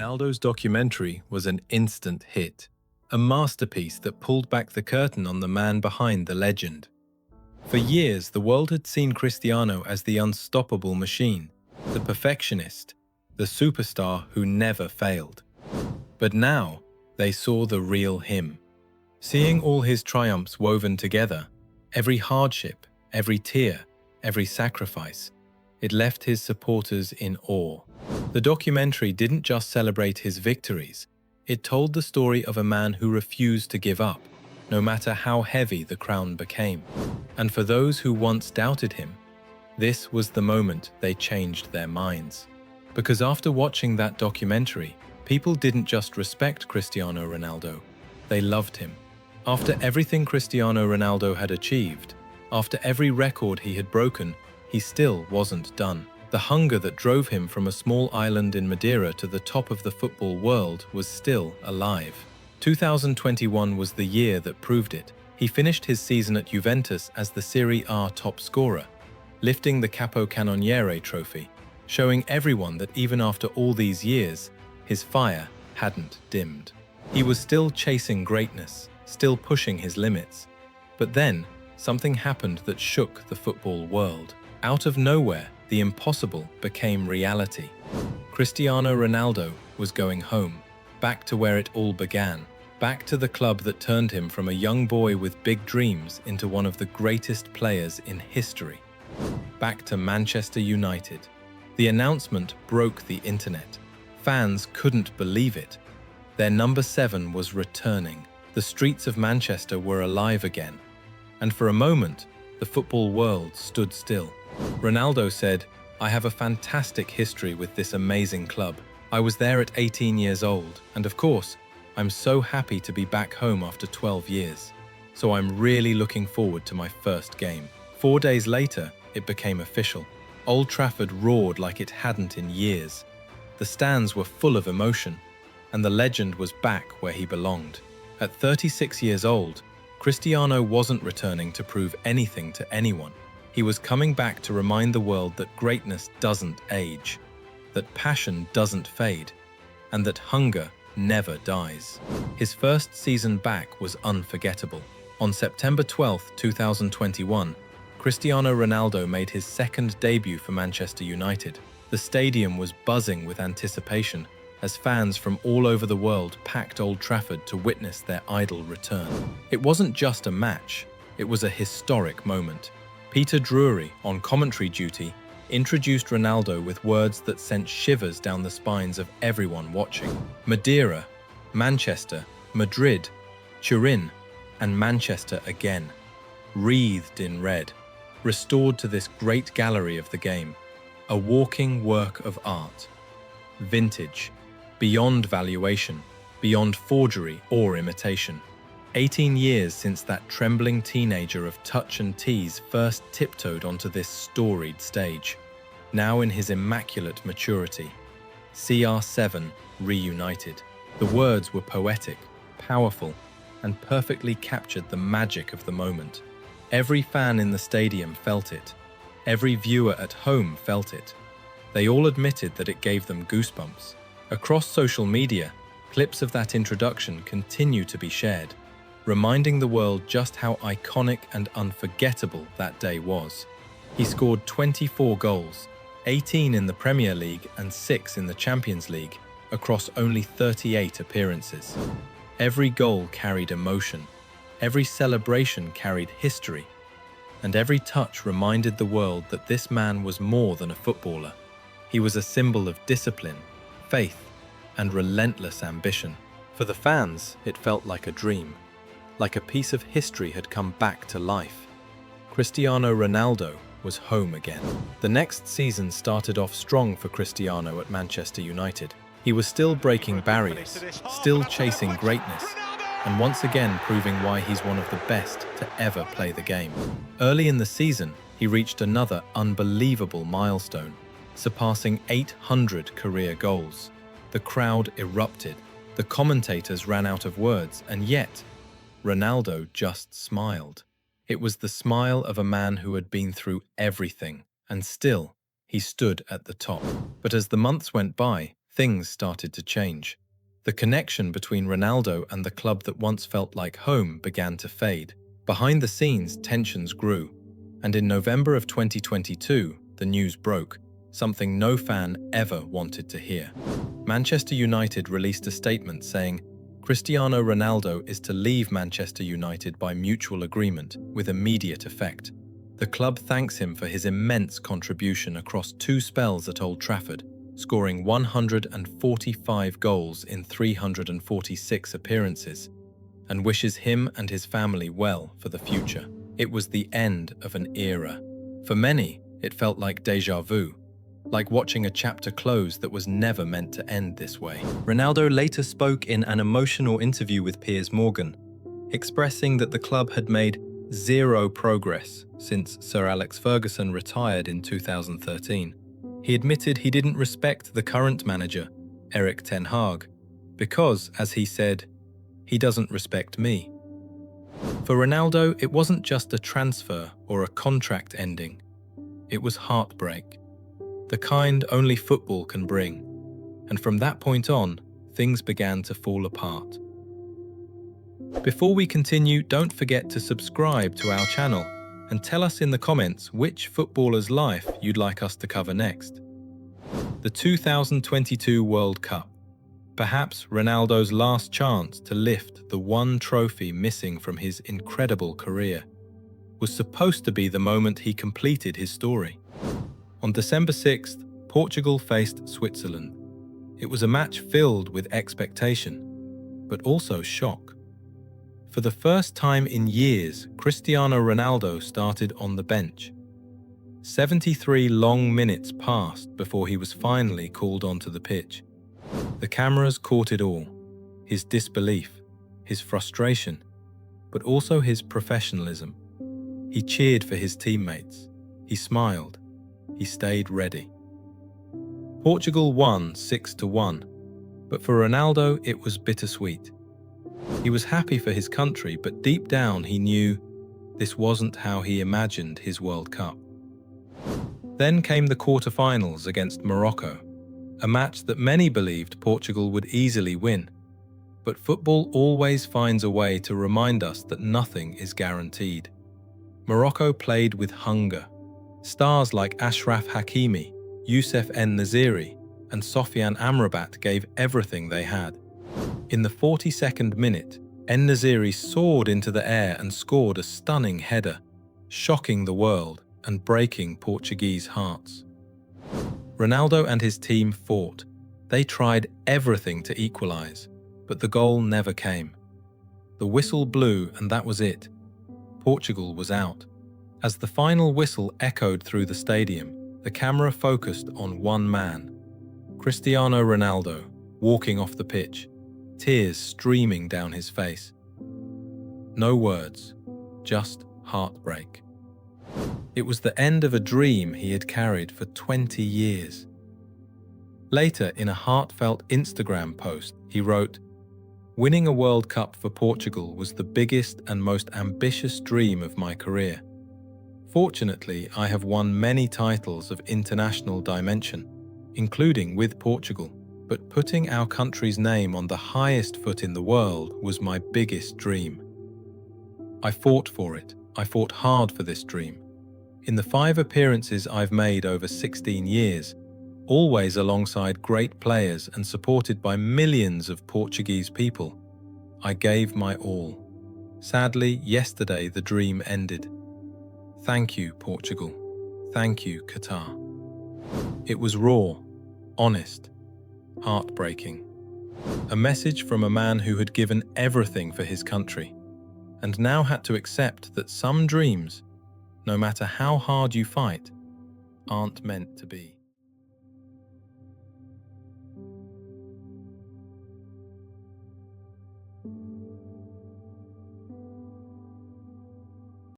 Ronaldo's documentary was an instant hit, a masterpiece that pulled back the curtain on the man behind the legend. For years, the world had seen Cristiano as the unstoppable machine, the perfectionist, the superstar who never failed. But now, they saw the real him. Seeing all his triumphs woven together, every hardship, every tear, every sacrifice, it left his supporters in awe. The documentary didn't just celebrate his victories, it told the story of a man who refused to give up, no matter how heavy the crown became. And for those who once doubted him, this was the moment they changed their minds. Because after watching that documentary, people didn't just respect Cristiano Ronaldo, they loved him. After everything Cristiano Ronaldo had achieved, after every record he had broken, he still wasn't done. The hunger that drove him from a small island in Madeira to the top of the football world was still alive. 2021 was the year that proved it. He finished his season at Juventus as the Serie A top scorer, lifting the Capocannoniere trophy, showing everyone that even after all these years, his fire hadn't dimmed. He was still chasing greatness, still pushing his limits. But then, something happened that shook the football world. Out of nowhere, the impossible became reality. Cristiano Ronaldo was going home, back to where it all began, back to the club that turned him from a young boy with big dreams into one of the greatest players in history. Back to Manchester United. The announcement broke the internet. Fans couldn't believe it. Their number 7 was returning. The streets of Manchester were alive again. And for a moment, the football world stood still. Ronaldo said, "I have a fantastic history with this amazing club. I was there at 18 years old, and of course, I'm so happy to be back home after 12 years. So I'm really looking forward to my first game." 4 days later, it became official. Old Trafford roared like it hadn't in years. The stands were full of emotion, and the legend was back where he belonged. At 36 years old, Cristiano wasn't returning to prove anything to anyone. He was coming back to remind the world that greatness doesn't age, that passion doesn't fade, and that hunger never dies. His first season back was unforgettable. On September 12, 2021, Cristiano Ronaldo made his second debut for Manchester United. The stadium was buzzing with anticipation as fans from all over the world packed Old Trafford to witness their idol return. It wasn't just a match, it was a historic moment. Peter Drury, on commentary duty, introduced Ronaldo with words that sent shivers down the spines of everyone watching. Madeira, Manchester, Madrid, Turin, and Manchester again, wreathed in red, restored to this great gallery of the game, a walking work of art. Vintage, beyond valuation, beyond forgery or imitation. 18 years since that trembling teenager of touch and tease first tiptoed onto this storied stage. Now in his immaculate maturity, CR7 reunited. The words were poetic, powerful, and perfectly captured the magic of the moment. Every fan in the stadium felt it. Every viewer at home felt it. They all admitted that it gave them goosebumps. Across social media, clips of that introduction continue to be shared, reminding the world just how iconic and unforgettable that day was. He scored 24 goals, 18 in the Premier League and 6 in the Champions League, across only 38 appearances. Every goal carried emotion, every celebration carried history, and every touch reminded the world that this man was more than a footballer. He was a symbol of discipline, faith, and relentless ambition. For the fans, it felt like a dream, like a piece of history had come back to life. Cristiano Ronaldo was home again. The next season started off strong for Cristiano at Manchester United. He was still breaking barriers, still chasing greatness, and once again proving why he's one of the best to ever play the game. Early in the season, he reached another unbelievable milestone, surpassing 800 career goals. The crowd erupted, the commentators ran out of words, and yet, Ronaldo just smiled. It was the smile of a man who had been through everything, and still, he stood at the top. But as the months went by, things started to change. The connection between Ronaldo and the club that once felt like home began to fade. Behind the scenes, tensions grew, and in November of 2022, the news broke, something no fan ever wanted to hear. Manchester United released a statement saying, Cristiano Ronaldo is to leave Manchester United by mutual agreement with immediate effect. The club thanks him for his immense contribution across 2 spells at Old Trafford, scoring 145 goals in 346 appearances, and wishes him and his family well for the future. It was the end of an era. For many, it felt like déjà vu, like watching a chapter close that was never meant to end this way. Ronaldo later spoke in an emotional interview with Piers Morgan, expressing that the club had made zero progress since Sir Alex Ferguson retired in 2013. He admitted he didn't respect the current manager, Erik ten Hag, because, as he said, he doesn't respect me. For Ronaldo, it wasn't just a transfer or a contract ending. It was heartbreak, the kind only football can bring. And from that point on, things began to fall apart. Before we continue, don't forget to subscribe to our channel and tell us in the comments which footballer's life you'd like us to cover next. The 2022 World Cup, perhaps Ronaldo's last chance to lift the one trophy missing from his incredible career, was supposed to be the moment he completed his story. On December 6th, Portugal faced Switzerland. It was a match filled with expectation, but also shock. For the first time in years, Cristiano Ronaldo started on the bench. 73 long minutes passed before he was finally called onto the pitch. The cameras caught it all: his disbelief, his frustration, but also his professionalism. He cheered for his teammates. He smiled. He stayed ready. Portugal won 6-1, but for Ronaldo it was bittersweet. He was happy for his country, but deep down he knew this wasn't how he imagined his World Cup. Then came the quarter-finals against Morocco, a match that many believed Portugal would easily win. But football always finds a way to remind us that nothing is guaranteed. Morocco played with hunger. Stars like Achraf Hakimi, Youssef En-Nesyri, and Sofiane Amrabat gave everything they had. In the 42nd minute, En-Nesyri soared into the air and scored a stunning header, shocking the world and breaking Portuguese hearts. Ronaldo and his team fought. They tried everything to equalize, but the goal never came. The whistle blew and that was it. Portugal was out. As the final whistle echoed through the stadium, the camera focused on one man, Cristiano Ronaldo, walking off the pitch, tears streaming down his face. No words, just heartbreak. It was the end of a dream he had carried for 20 years. Later, in a heartfelt Instagram post, he wrote, "Winning a World Cup for Portugal was the biggest and most ambitious dream of my career. Fortunately, I have won many titles of international dimension, including with Portugal, but putting our country's name on the highest foot in the world was my biggest dream. I fought for it. I fought hard for this dream. In the 5 appearances I've made over 16 years, always alongside great players and supported by millions of Portuguese people, I gave my all. Sadly, yesterday the dream ended. Thank you, Portugal. Thank you, Qatar." It was raw, honest, heartbreaking. A message from a man who had given everything for his country, and now had to accept that some dreams, no matter how hard you fight, aren't meant to be.